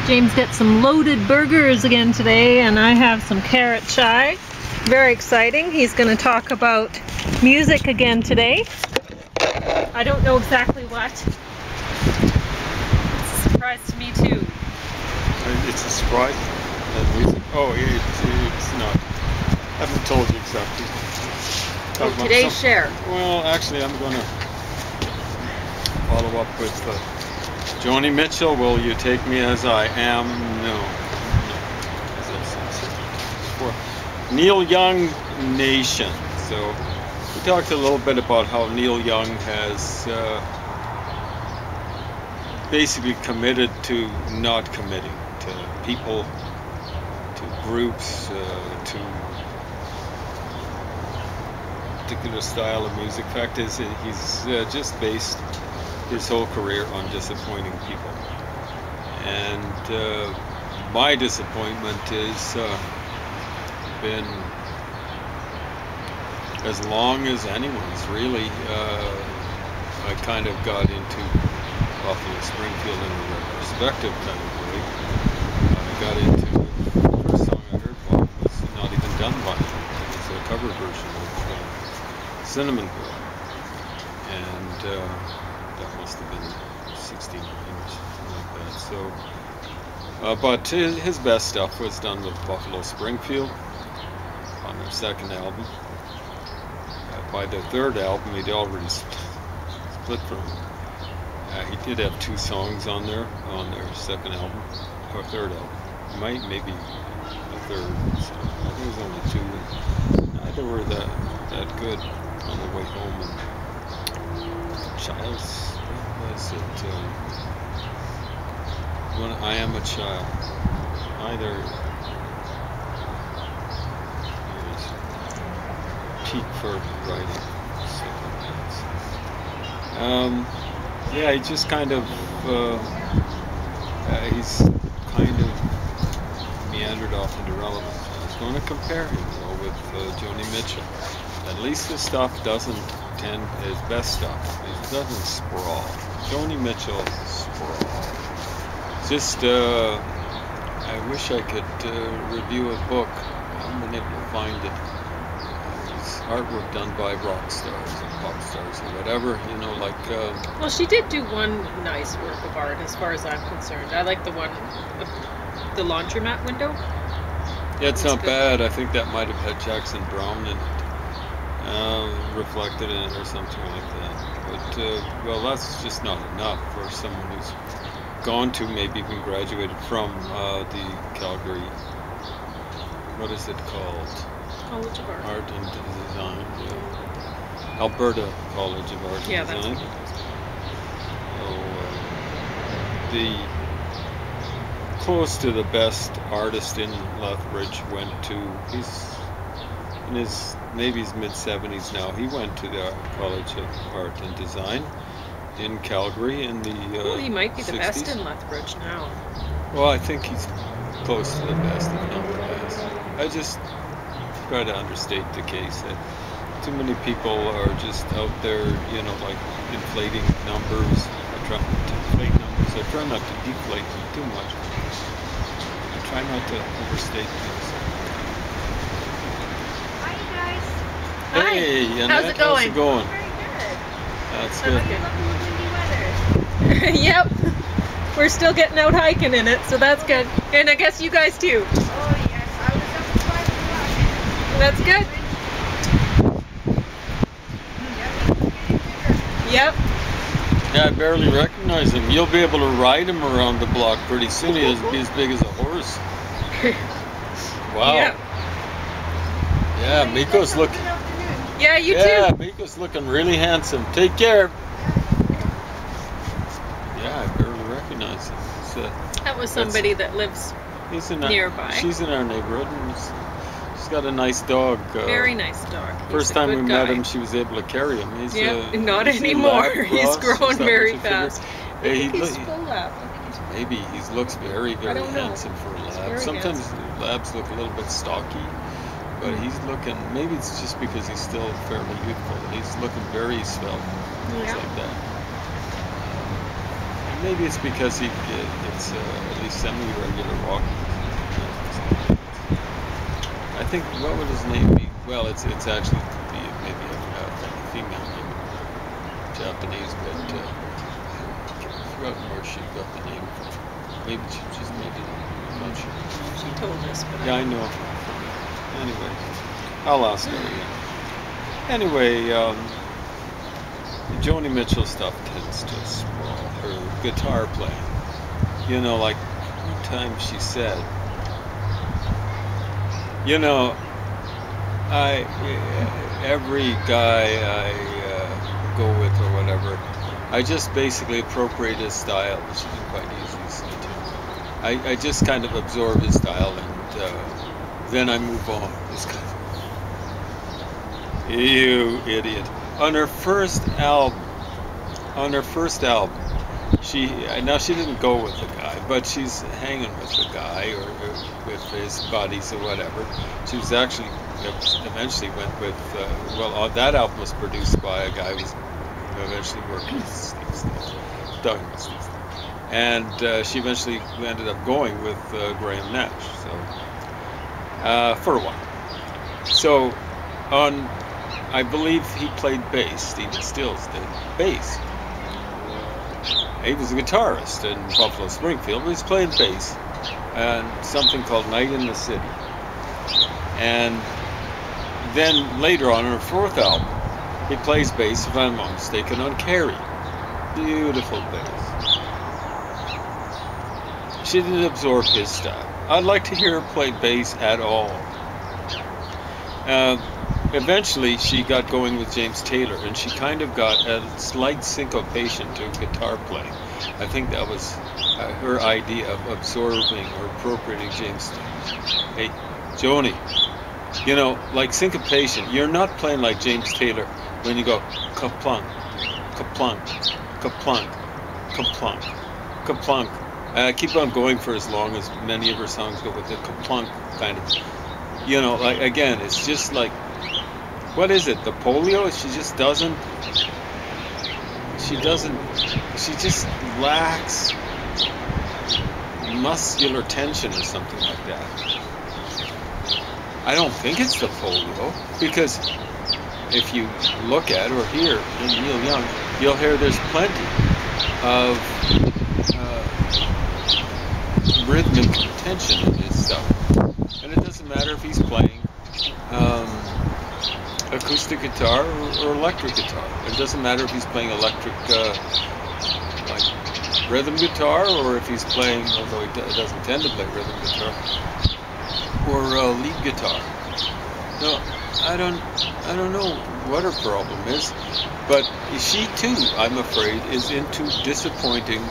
James got some loaded burgers again today, and I have some carrot chai. Very exciting. He's going to talk about music again today. I don't know exactly what. It's a surprise to me too. It's a surprise? Music? Oh, it's not. I haven't told you exactly. Oh, today's share. Well, actually, I'm going to follow up with Joni Mitchell, Will You Take Me As I Am? No. For Neil Young Nation. So we talked a little bit about how Neil Young has basically committed to not committing to people, to groups, to particular style of music. Fact is, he's just based his whole career on disappointing people, and my disappointment is been as long as anyone's really. I kind of got into Buffalo Springfield in a retrospective kind of way. I got into the first song I heard was not even done by him. It was a cover version of Cinnamon Girl, and that must have been 69 or something like that. So, but his best stuff was done with Buffalo Springfield on their second album. By their third album, he'd already split from him. He did have 2 songs on their second album, or third album. Maybe a third. So I think it was only 2. Neither were that good on the way home. And Child's, what was it? When I Am a Child. Either peak for writing. Yeah, he just kind of he's kind of meandered off into relevance. I was going to compare him though with Joni Mitchell. At least his stuff doesn't tend, his best stuff, it doesn't sprawl. Joni Mitchell sprawl. Just I wish I could review a book. I haven't been able to find it. It's artwork done by rock stars and pop stars or whatever, you know, like... well, she did do one nice work of art as far as I'm concerned. I like the one, the laundromat window. Yeah, it's not bad. I think that might have had Jackson Browne in it, reflected in it or something like that. But, well, that's just not enough for someone who's gone to, maybe even graduated from the Calgary, what is it called? College of Art. Art and Design, yeah. Alberta College of Art and Design. That's what it is. So, the close to the best artist in Lethbridge went to, he's in his, maybe his mid-70s now, he went to the College of Art and Design in Calgary in the well, he might be the 60s. best in Lethbridge now. Well, I think he's close to the best, if not the best. I just try to understate the case. Too many people are just out there, you know, like inflating numbers. I try to inflate numbers. I try not to deflate them too much. I try not to overstate things. Hi, you guys. Hey, Hi. Annette, How's it going? How's it going? Very good. That's I good. like it. Lovely windy weather. Yep. We're still getting out hiking in it, so that's good. And I guess you guys too. Oh, yes. I was up at 5 o'clock. That's good. Yep. Yeah, I barely recognize him. You'll be able to ride him around the block pretty soon. He'll be as big as a horse. Wow. Yep. Yeah, Miko's looking. Yeah, you Yeah, too. Miko's looking really handsome. Take care. Yeah, I barely recognize him. That was somebody that lives he's in nearby. She's in our neighborhood, and she's got a nice dog. Very nice dog. He's First a time we good met guy. him, she was able to carry him. He's not is he anymore. lab He's cross? Is grown that very what you figured? fast. Hey, I think he's full lab. maybe he looks very, very don't know. handsome for a He's lab. very Sometimes labs look a little bit stocky, but he's looking. Maybe it's just because he's still fairly youthful. He's looking very svelte. Things Yeah. like that. Maybe it's because he gets at least semi-regular rock. I think, what would his name be? Well, it's actually maybe a female name, Japanese, but I've forgotten where she got the name from. Maybe she's made it. I'm not sure. She told us, but Yeah, I know. Anyway, I'll ask her again. Anyway, Joni Mitchell stuff tends to sprawl. Her guitar playing. You know, like one time she said, you know, every guy I go with or whatever, I just basically appropriate his style, which you can quite easily see too. I just kind of absorb his style and then I move on. It's kind of, you idiot. On her first album, she didn't go with the guy, but she's hanging with the guy or with his buddies or whatever. She was actually eventually went with that album was produced by a guy who was eventually working with Steve, and she eventually ended up going with Graham Nash. So for a while. So I believe he played bass. Stephen Stills did bass. He was a guitarist in Buffalo Springfield, but he's playing bass and something called Night in the City. And then later on her fourth album, he plays bass, if I'm not mistaken, on Carrie. Beautiful bass. She didn't absorb his style. I'd like to hear her play bass at all. Eventually, she got going with James Taylor, and she kind of got a slight syncopation to guitar playing. I think that was her idea of absorbing or appropriating James Taylor. Hey, Joni, you know, like syncopation, you're not playing like James Taylor when you go ka-plunk, ka-plunk, ka-plunk, ka-plunk, ka-plunk. Keep on going for as long as many of her songs go with the ka-plunk kind of. You know, like, again, it's just like, what is it, the polio? She just lacks muscular tension or something like that. I don't think it's the polio, because if you look at or hear Neil Young, you'll hear there's plenty of rhythmic tension in his stuff. And it doesn't matter if he's playing acoustic guitar or electric guitar. It doesn't matter if he's playing electric like rhythm guitar, or if he's playing, although he doesn't tend to play rhythm guitar, or lead guitar. No, I don't know what her problem is, but she too, I'm afraid, is into disappointing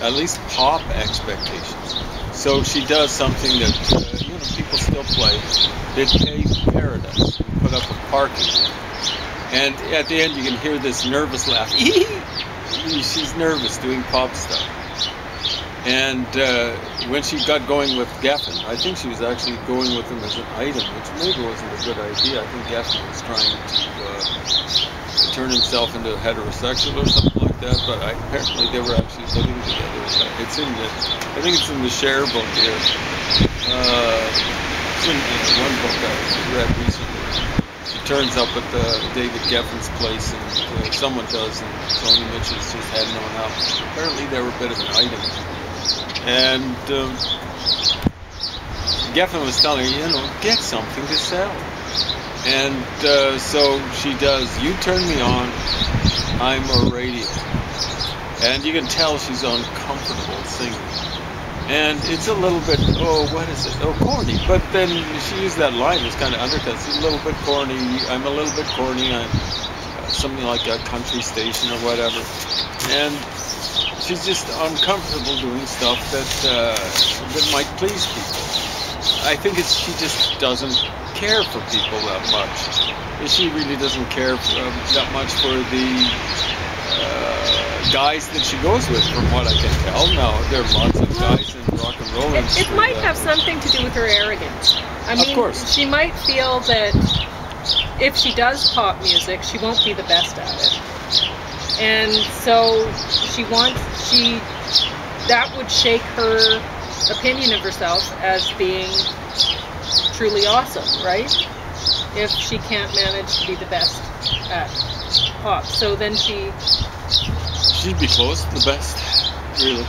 at least pop expectations. So she does something that people still play. They pay Paradise, put up a parking lot, and at the end you can hear this nervous laugh. She's nervous doing pop stuff. And when she got going with Geffen, I think she was actually going with him as an item, which maybe wasn't a good idea. I think Geffen was trying to turn himself into a heterosexual or something like that, but apparently they were actually living together. I think it's in the Cher book here. It's in one book I read recently. She turns up at David Geffen's place, and someone does, and Joni Mitchell's just heading on out. Apparently they were a bit of an item. And Geffen was telling her, get something to sell. And so she does, you turn me on, I'm a radio. And you can tell she's uncomfortable singing. And it's a little bit, what is it? Corny. But then she used that line, it's kind of undercut. It's a little bit corny, I'm a little bit corny, I'm something like a country station or whatever. And she's just uncomfortable doing stuff that might please people. I think she just doesn't care for people that much. She really doesn't care that much for the guys that she goes with, from what I can tell. Now, there are lots of guys in rock and roll. It might have something to do with her arrogance. I mean, of course. She might feel that if she does pop music, she won't be the best at it. And so she that would shake her opinion of herself as being truly awesome, right? If she can't manage to be the best at pop. So then She'd be close to the best, really.